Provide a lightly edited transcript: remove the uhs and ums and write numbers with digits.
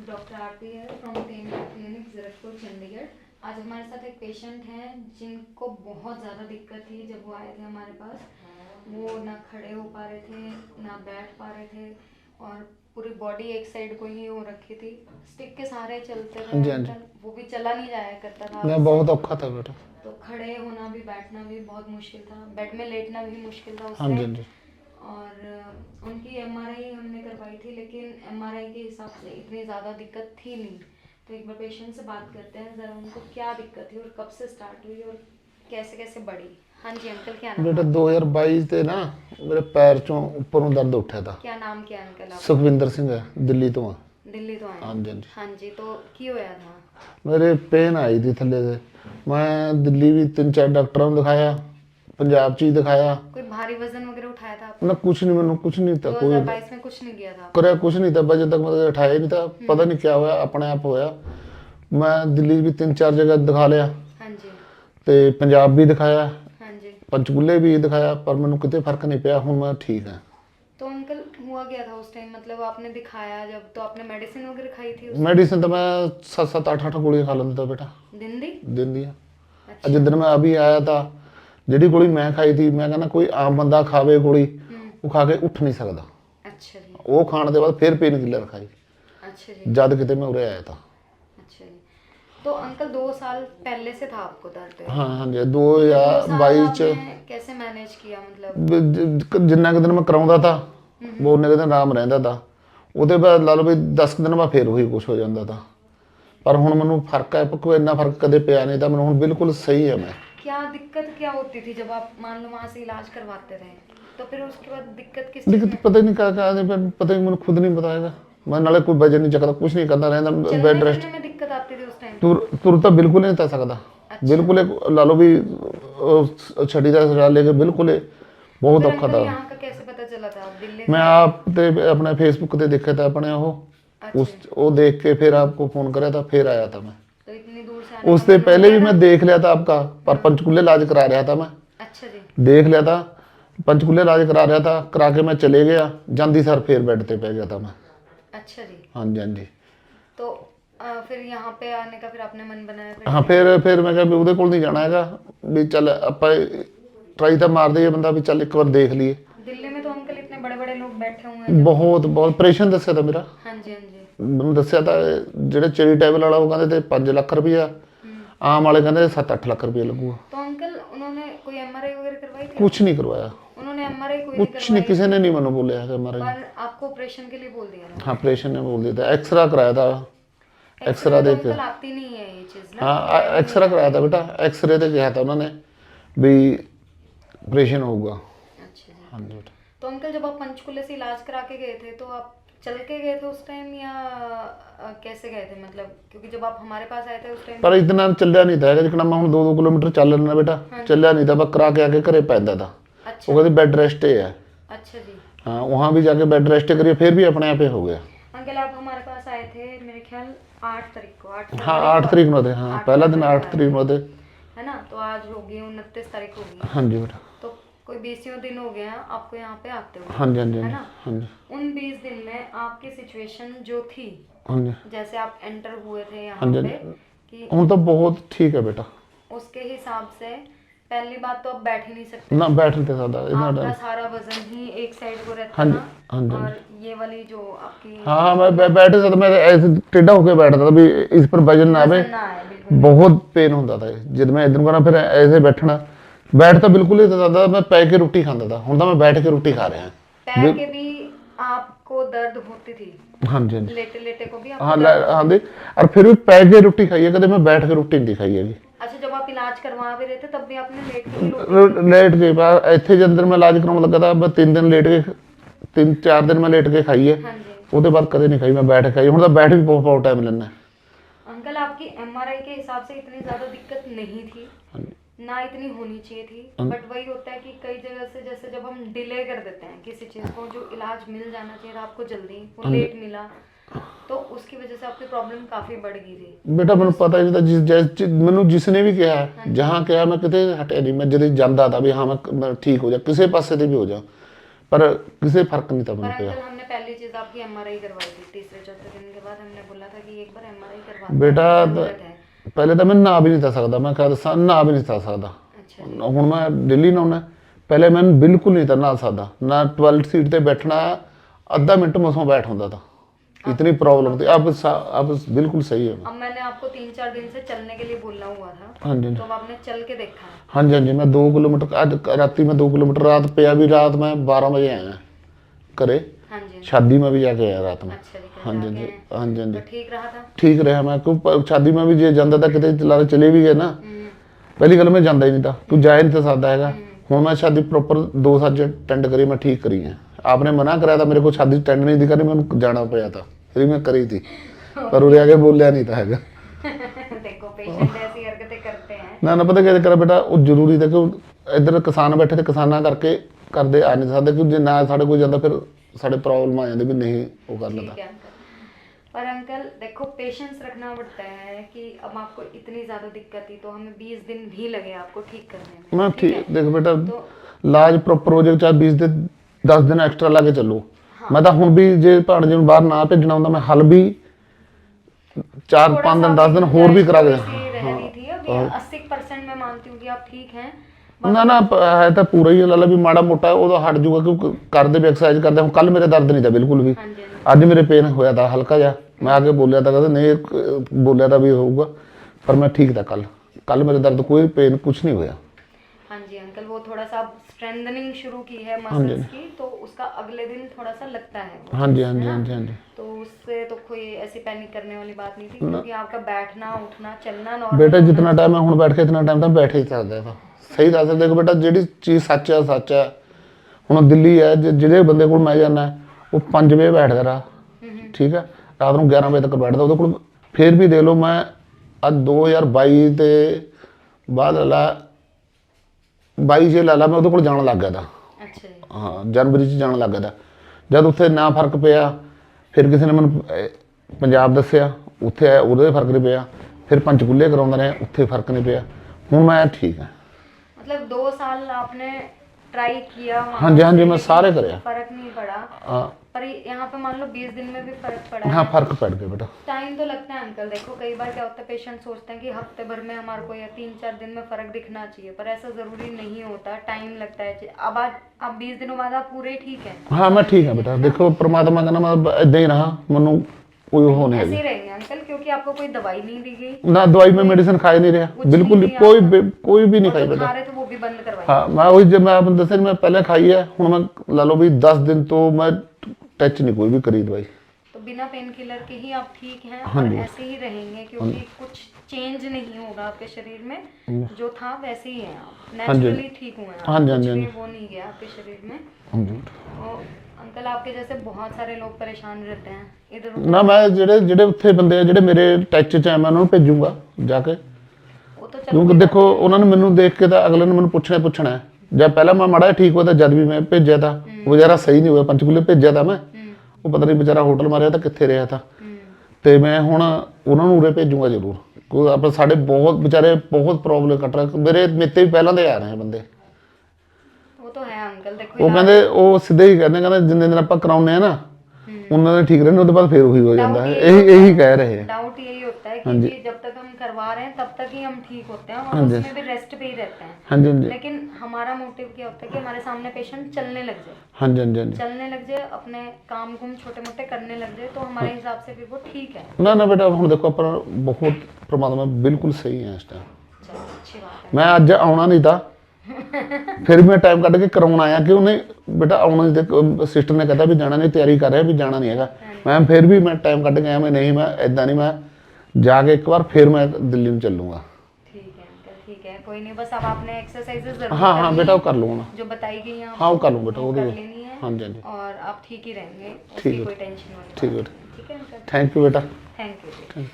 Doctor आरती है from clinic Zirakpur Chandigarh. आज हमारे साथ एक पेशेंट हैं जिनको बहुत ज़्यादा दिक्कत थी जब वो आए थे हमारे पास। वो ना खड़े हो पा रहे थे ना बैठ पा रहे थे और पूरी बॉडी एक साइड को ही हो रखी थी। स्टिक के सहारे चलते थे। हाँ जी। वो भी चला नहीं जाया करता था। मैं बहुत औखा था बेटा। तो खड़े होना भी बैठना भी बहुत मुश्किल था, बेड में लेटना भी मुश्किल था हाँ जी। उससे। और उनकी एमआरआई हमने करवाई थी, लेकिन एमआरआई के हिसाब से इतनी ज़्यादा दिक्कत थी नहीं। तो एक बार पेशेंट से बात करते हैं ज़रा, उनको क्या दिक्कत थी और कब से स्टार्ट हुई और कैसे कैसे बढ़ी। हाँ जी अंकल, क्या नाम बेटा है? 2022 ਤੇ ਨਾ ਮੇਰੇ ਪੈਰ ਚੋਂ ਉੱਪਰੋਂ ਦਰਦ ਉੱਠਿਆ था। क्या नाम क्या है अंकल? आप ਸੁਖਵਿੰਦਰ ਸਿੰਘ ਹੈ, ਦਿੱਲੀ ਤੋਂ ਆ। दिल्ली तो आए? हाँ जी। हाँ जी, तो की होया था? ਮੇਰੇ ਪੇਨ ਆਈ थी ਥੱਲੇ से। मैं दिल्ली भी 3-4 ਡਾਕਟਰਾਂ ਨੂੰ ਦਿਖਾਇਆ, पंजाब ਚ ਹੀ ਦਿਖਾਇਆ। कोई भारी वजन वगैरह उठाया था आपने? ना कुछ नहीं, मैंने कुछ नहीं था, कोई 2022 में कुछ नहीं किया था? करा कुछ नहीं था, बजे तक मतलब उठाया ही नहीं था। पता नहीं क्या होया, अपने आप होया। मैं दिल्ली भी 3-4 जगह दिखा लिया हाँ जी। ਤੇ पंजाब भी दिखाया, हाँ जी। पंचकूले भी दिखाया, पर मैंने कितने फर्क नहीं पिया। हूँ मैं ठीक है। तो अंकल हुआ क्या था उस टाइम, मतलब आपने दिखाया जब, तो आपने मेडिसिन वगैरह खाई थी मेडिसिन तो मैं 7-7 8-8 गोलियां खा लेता था बेटा दिन दी? दिन दी। अच्छा। जिस दिन मैं अभी आया था, ਜਿਹੜੀ गोली मैं खाई थी, मैं कहना कोई आम बंदा खावे गोली वो खा के उठ नहीं सकता। अच्छा जी। वो खाने के बाद फिर पेन किलर खाई अच्छा जी। जद किते मैं उरे आया था। अच्छा जी। तो अंकल 2 साल पहले से था आपको दर्द? हाँ जी। 2022 च कैसे मैनेज किया, मतलब? जिन्ना कि दिन मैं कराਉਂਦਾ था वो उन्ने दिन आराम ਰਹਿੰਦਾ था। ਉਹਦੇ ਬਾਅਦ ਲਾ ਲਓ ਵੀ 10 ਦਿਨ ਬਾਅਦ ਫਿਰ ਉਹੀ ਕੁਝ ਹੋ ਜਾਂਦਾ था। पर ਹੁਣ ਮੈਨੂੰ ਫਰਕ ਹੈ, ਕੋਈ ਇੰਨਾ ਫਰਕ ਕਦੇ ਪਿਆ ਨਹੀਂ ਤਾਂ ਮੈਨੂੰ ਹੁਣ ਬਿਲकुल सही है। मैं क्या दिक्कत क्या होती थी जब आप मान लो वहाँ से इलाज करवाते रहे, तो फिर उसके बाद दिक्कत किस चीज़ दिक्कत में? पता ही नहीं क्या पता ही, मैंने खुद नहीं बताएगा। मैं नाले कोई वजन नहीं चकता, कुछ नहीं करता रहता, बेड रेस्ट। चलने में दिक्कत आती थी उस टाइम? तुर तो बिल्कुल नहीं था सकता। बिल्कुल ला लो भी छड़ी का लेके बिल्कुल बहुत फिर औखा अंकल था। यहाँ का कैसे पता चला था आप दिल्ली मैं से? आप अपने फेसबुक पे देखा था अपने उस वो देख के फिर आपको फोन करा था, फिर आया था मैं। तो इतनी दूर से आने उससे का मन पहले हो भी गया मैं ना? देख लिया था आपका, पर पंचकूले इलाज करा रहा था मैं। अच्छा जी। देख लिया था, पंचकूले इलाज करा रहा था, करा के मैं चले गया, जांदी सर फिर बेड पे पै गया था मैं। अच्छा जी। हाँ जी। हाँ जी। तो फिर यहाँ पे आने का फिर आपने मन बनाया फिर? हाँ फिर मैं कहा भी ਉਹਦੇ ਕੋਲ नहीं जाना हैगा, भी चल ਆਪਾਂ ट्राई तो मार दईए बंदा, भी चल एक बार देख लिए। दिल्ली में तो अंकल इतने बड़े बड़े लोग बैठे हुए हैं। बहुत ऑपरेशन दस्या था मेरा। हाँ जी। हाँ जी। ਮੈਨੂੰ ਦੱਸਿਆ ਤਾਂ ਜਿਹੜੇ ਚੈਰੀਟੇਬਲ ਵਾਲਾ ਉਹ ਕਹਿੰਦੇ ਤੇ 5 ਲੱਖ ਰੁਪਇਆ, ਆਮ ਵਾਲੇ ਕਹਿੰਦੇ 7-8 ਲੱਖ ਰੁਪਇਆ ਲੱਗੂਗਾ। तो अंकल उन्होंने कोई एमआरआई वगैरह करवाई थी? कुछ नहीं करवाया, उन्होंने एमआरआई कोई नहीं कुछ नहीं, किसी ने नहीं मैंने बोलिया है हमारे। पर आपको ऑपरेशन के लिए बोल दिया ना? हाँ ऑपरेशन ने बोल दिया था, एक्सरा कराया था। एक्सरा तो देख के अंकल आती नहीं है ये चीज़ ना? हाँ एक्सरा कराया था बेटा, एक्सरे से कहा था उन्होंने भी ऑपरेशन होगा। अच्छा जी। हाँ जी बेटा। तो अंकल जब आप पंचकूले से इलाज करा के गए थे तो आप चल के गए थे उस टाइम या कैसे गए थे, मतलब क्योंकि जब आप हमारे पास आए थे उस टाइम? पर इतना ਚੱਲਿਆ नहीं था जितना मैं ਹੁਣ 2-2 किलोमीटर ਚੱਲ ਲੈਣਾ बेटा, ਚੱਲਿਆ नहीं था, बस करा के आके घरे पैदा था। अच्छा। वो कहती बेड रेस्ट है। अच्छा जी। हाँ वहाँ भी जाके बेड रेस्ट करिए, फिर भी अपने आप ही हो गया। अंकल आप हमारे पास आए थे मेरे ख्याल 8 तारीख को, 8 हाँ फरवरी 8 तारीख में थे। हाँ पहला दिन 8 तारीख में थे। है ना? तो आज होगी 29 तारीख होगी। हाँ जी बेटा। तो कोई 20 दिन हो गया आपको यहाँ पे आते हुए? हाँ जी। हाँ जी। है ना? हाँ जी। उन 20 दिन में आपकी सिचुएशन जो थी, हाँ जी। जैसे आप एंटर हुए थे यहाँ हाँ जी। पे, कि ਹੁਣ तो बहुत ठीक है बेटा। उसके हिसाब से पहली बात तो आप बैठ ही नहीं सकते, ना बैठ नहीं सकता इतना आपका टाइम। सारा वजन ही एक साइड को रहता हाँ जी। ना। हाँ जी। और ये वाली जो आपकी हाँ मैं बैठे था तो मैं ऐसे टेढ़ा होकर बैठता था भी इस पर वजन ना आवे। वजन ना आए बिल्कुल। बहुत पेन होता था जब मैं इधर करना, फिर ऐसे बैठना। बैठ तो बिल्कुल ही था, मैं पै के रोटी खाता था, हूँ तो मैं बैठ के रोटी खा रहा। पैर के भी आपको दर्द होती थी? हाँ जी। हाँ जी। लेटे लेटे को भी आपको हाँ दर्द? हाँ जी। और फिर भी पै के रोटी खाई है, कदे मैं बैठ के रोटी नहीं खाई है। अच्छा, जब आप इलाज करवा भी रहे थे तब भी आपने लेट के ही रोटी? लेट के बाद ਇੱਥੇ जब अंदर मैं इलाज कराने लगा था, मैं 3 दिन लेट के 3-4 दिन मैं लेट के खाई है। हाँ जी। ਉਹਦੇ बाद कदे नहीं खाई, मैं बैठ के खाई। हूँ तो बैठ भी बहुत टाइम लेना। अंकल आपकी एमआरआई के हिसाब से इतनी ज्यादा दिक्कत नहीं थी ना, इतनी होनी चाहिए थी, बट वही होता है कि कई जगह से जैसे जब हम डिले कर देते हैं किसी चीज को, जो इलाज मिल जाना चाहिए था आपको जल्दी, वो लेट मिला, तो उसकी वजह से आपकी प्रॉब्लम काफी बढ़ गई थी। बेटा मैंने पता ही नहीं था, मैंने जिसने भी कहा जहाँ कहा मैं कितने हटे नहीं, मैं जब जाता था भी हाँ मैं ठीक हो जा, किसी पासे से भी हो जा, पर किसी फर्क नहीं था पर मैंने अंकल पिया। हमने पहली चीज आपकी एमआरआई करवाई थी, तीसरे चौथे दिन के बाद हमने बोला था कि एक बार एमआरआई करवा बेटा जरूरत है। ਪਹਿਲੇ ਤਾਂ ਮੈਂ ਨਹਾ ਵੀ ਨਹੀਂ था ਸਕਦਾ, ਮੈਂ ਕਹ ਦੱਸਾਂ ਨਹਾ ਵੀ ਨਹੀਂ था ਸਕਦਾ। अच्छा जी। ਹੁਣ ਮੈਂ ਦਿੱਲੀ ਨਹਾਉਣਾ, ਪਹਿਲੇ ਮੈਂ ਬਿਲਕੁਲ ਨਹੀਂ ਤਾਂ ਨਹਾ ਸਕਦਾ ਨਾ, 12 सीट ਤੇ ਬੈਠਣਾ आधा मिनट मसों बैठ होता था, इतनी प्रॉब्लम थी। अब बिल्कुल सही है। अब मैंने आपको 3-4 दिन से चलने के लिए बोलना हुआ था, हाँ जी, तो अब आपने चल के देखा है? हाँ जी, हाँ जी, मैं 2 किलोमीटर आज राती में 2 किलोमीटर रात पे, अभी रात में 12 बजे आया करे, हाँ जी। शादी में भी जाके आया रात में। अच्छा जी। हाँ जी, हाँ जी, हाँ जी, तो ठीक रहा था? ठीक रहा मैं, क्यों शादी में भी जे जाता था कितने चला चले भी गए ना, पहली गल मैं जाता ही नहीं था, तू जा ही नहीं था सकता है। हूँ मैं शादी प्रॉपर 2 साल अटेंड करी, मैं ठीक करी है। आपने मना कराया था मेरे को शादी अटेंड नहीं थी करनी, मैं जाना पाया था, फिर मैं करी थी, पर उरे आगे बोलिया नहीं था हैगा। देखो पेशेंट ऐसी हरकतें करते हैं ना ना पता क्या करा बेटा, वो जरूरी था कि इधर किसान बैठे थे, किसाना करके करते आ नहीं सकते, कि जे ना साढ़े कोई जाता फिर साढ़े प्रॉब्लम आ जाती भी नहीं वो कर लेता। ठीक है अंकल। पर अंकल देखो पेशेंस रखना पड़ता है कि अब आपको इतनी ज़्यादा दिक्कत थी तो हमें 20 दिन भी लगे आपको ठीक करने में। मैं ठीक है? देख बेटा, तो इलाज प्रॉपर हो जाए, चाहे 20 दिन 10 दिन एक्स्ट्रा ला के चलो। मैं तो हुण भी जे भाण जी बाहर ना भेजना होंदा, मैं हल भी 4-5 दिन 10 दिन होर भी करा के। रह रही थी अभी 80% मैं मानती हूँ कि आप ठीक हैं। ना ना है तो पूरा ही ला भी माड़ा मोटा वो हट जूगा, क्योंकि करते भी एक्सरसाइज करते हूँ। कल मेरे दर्द नहीं था बिल्कुल भी, हाँ जी। अज मेरे पेन होया था हल्का जा, मैं आके बोलिया था, कहते नहीं बोलिया था भी होगा, पर मैं ठीक था। कल मेरे दर्द कोई पेन कुछ नहीं होया। हाँ जी अंकल, वो थोड़ा सा स्ट्रेंथनिंग शुरू की है मसल्स की, तो उसका अगले दिन थोड़ा सा लगता है वो हाँ जी, हाँ चीज़, जी, है हाँ ना? जी, हाँ जी। तो उससे तो कोई ऐसी पैनिक करने वाली बात नहीं थी, क्योंकि आपका बैठना उठना चलना नॉर्मल। बेटा जितना टाइम मैं हूँ बैठ के, इतना टाइम तो बैठ ही सकता था। सही दस देखो बेटा, जी चीज़ सच है सच है। हूँ दिल्ली है, जिहड़े बंदे को मैं जाना वो 5 बजे बैठता रहा, ठीक है, रात को 11 बजे तक बैठता, वो को फिर भी देख लो मैं अब 2022 के बाद ला 22 च ला ला, मैं वो को जान लग गया था। अच्छा जी। हाँ जनवरी च जान लग गया था। जब उत्थे ना फर्क पिया, फिर किसी ने मैंने पंजाब दसिया, उत्थे उहदे फर्क नहीं पिया, फिर पंचकूले कराउंदा रहा, उत्थे फर्क नहीं पिया। हुण मैं ठीक है। मतलब 2 साल आपने ट्राई किया वहाँ हाँ जी, हाँ जी, से, मैं लेकिन सारे करे। फर्क नहीं पड़ा। हाँ पर यहाँ पे मान लो 20 दिन में भी फर्क पड़ा हाँ है। फर्क पड़ गया बेटा। टाइम तो लगता है अंकल, देखो कई बार क्या होता है पेशेंट सोचते हैं कि हफ्ते भर में हमारे को या 3-4 दिन में फर्क दिखना चाहिए, पर ऐसा जरूरी नहीं होता, टाइम लगता है। अब आज आप 20 दिनों बाद आप पूरे ठीक है? हाँ मैं ठीक है बेटा, देखो परमात्मा का नाम इदा ही रहा, मनु कोई हो नहीं ऐसे ही है रहेंगे अंकल, क्योंकि आपको कोई दवाई नहीं दी गई ना, दवाई में मेडिसिन खाई नहीं रहा बिल्कुल, कोई भी नहीं और खाई जो बेटा। खा रहे थे वो भी बंद करवाई। हाँ मैं वही जब मैं आपने दसा मैं पहले खाई है, हूँ मैं ला लो भी 10 दिन तो मैं टच नहीं कोई भी करी दवाई। तो बिना पेन किलर के ही आप ठीक हैं हाँ और जी। ऐसे ही रहेंगे, क्योंकि कुछ चेंज नहीं होगा आपके शरीर में, जो था वैसे ही है आप हाँ जी। नेचुरली ठीक हुए हैं। हाँ जी, हाँ कुछ जी, हाँ भी जी। वो नहीं गया आपके शरीर में। हाँ जी। तो अंकल आपके जैसे बहुत सारे लोग परेशान रहते हैं इधर उधर, ना मैं ਜਿਹੜੇ ਉੱਥੇ ਬੰਦੇ ਆ ਜਿਹੜੇ ਮੇਰੇ ਟੱਚ 'ਚ ਆ, ਮੈਂ ਉਹਨਾਂ ਨੂੰ ਭੇਜੂਗਾ ਜਾ ਕੇ, वो तो चलो ਕਿਉਂਕਿ ਦੇਖੋ ਉਹਨਾਂ ਨੇ ਮੈਨੂੰ ਦੇਖ ਕੇ ਤਾਂ ਅਗਲੇ ਨੇ ਮੈਨੂੰ ਪੁੱਛਣਾ ਹੈ। ਜਦ ਪਹਿਲਾਂ ਮੈਂ ਮਾੜਾ ਠੀਕ ਹੋਇਆ ਤਾਂ ਜਦ ਵੀ ਮੈਂ ਭੇਜਿਆ ਤਾਂ ਉਹ ਵਿਚਾਰਾ ਸਹੀ ਨਹੀਂ ਹੋਇਆ, ਪੰਚਕੂਲੇ ਭੇਜਿਆ ਤਾਂ ਮੈਂ, ਉਹ ਪਤਾ ਨਹੀਂ ਵਿਚਾਰਾ ਹੋਟਲ ਮਾਰਿਆ ਤਾਂ ਕਿੱਥੇ ਰਿਹਾ ਤਾਂ, ਤੇ ਮੈਂ ਹੁਣ ਉਹਨਾਂ ਨੂੰ ਉਰੇ ਭੇਜੂਗਾ ਜ਼ਰੂਰ, ਕਿਉਂਕਿ ਆਪਾਂ ਸਾਡੇ ਬਹੁਤ ਵਿਚਾਰੇ ਬਹੁਤ ਪ੍ਰੋਬਲਮ ਕੱਟ ਰਹੇ, ਮੇਰੇ ਮੇਤੇ ਵੀ ਪਹਿਲਾਂ ਦੇ ਆ ਰਹੇ ਬੰਦੇ। वो तो है अंकल, देखो ਉਹ ਕਹਿੰਦੇ ਉਹ ਸਿੱਧੇ ਹੀ ਕਹਿੰਦੇ ਜਿੰਨੇ ਦਿਨ ਆਪਾਂ ਕਰਾਉਨੇ ਆ ਨਾ ਉਹਨਾਂ ਦੇ ਠੀਕ ਰਹਿੰਦੇ, ਉਹਦੇ ਬਾਅਦ ਫੇਰ ਉਹੀ ਹੋ ਜਾਂਦਾ है, यही कह रहे हैं। डाउट यही होता है कि जब तक हम करवा रहे हैं तब तक ही हम ठीक होते हैं और उसमें भी रेस्ट पे ही रहते हैं। हाँ जी, हाँ जी, लेकिन हमारा मोटिव क्या होता है कि हमारे सामने पेशेंट चलने लग जाए, हाँ जी, हाँ जी, हाँ जी। चलने लग जाए, अपने काम कुम छोटे मोटे करने लग जाए, तो हमारे हिसाब से भी वो ठीक है। ना ना बेटा ਹੁਣ ਦੇਖੋ ਆਪਾਂ ਬਹੁਤ परमात्मा बिल्कुल सही है इस टाइम। चलो अच्छी बात है। मैं ਅੱਜ ਆਉਣਾ ਨਹੀਂ था, फिर मैं टाइम ਕੱਢ ਕੇ ਕਰਾਉਣ ਆਇਆ ਕਿ ਉਹਨੇ बेटा ਆਉਣਾ ਨਹੀਂ ਤੇ ਸਿਸਟਰ ਨੇ कहता भी जाना नहीं, तैयारी कर रहा भी जाना नहीं हैगा। मैं फिर भी मैं टाइम ਕੱਢ ਕੇ ਆਇਆ, मैं नहीं मैं इदा नहीं, मैं जाके एक बार फिर मैं दिल्ली में चलूँगा। ठीक है अंकल, ठीक है, कोई नहीं, बस अब आपने एक्सरसाइजेस जरूर हाँ हाँ करनी बेटा है, वो कर लूँगा, जो बताई गई हैं हाँ वो कर लूँ बेटा, वो वो कर तो लेनी है। हाँ जी, हाँ जी, और आप ठीक ही रहेंगे, ठीक उसकी है। कोई टेंशन वाली ठीक है बात बेटा, नहीं। ठीक है अंकल, थैंक यू बेटा। Thank you.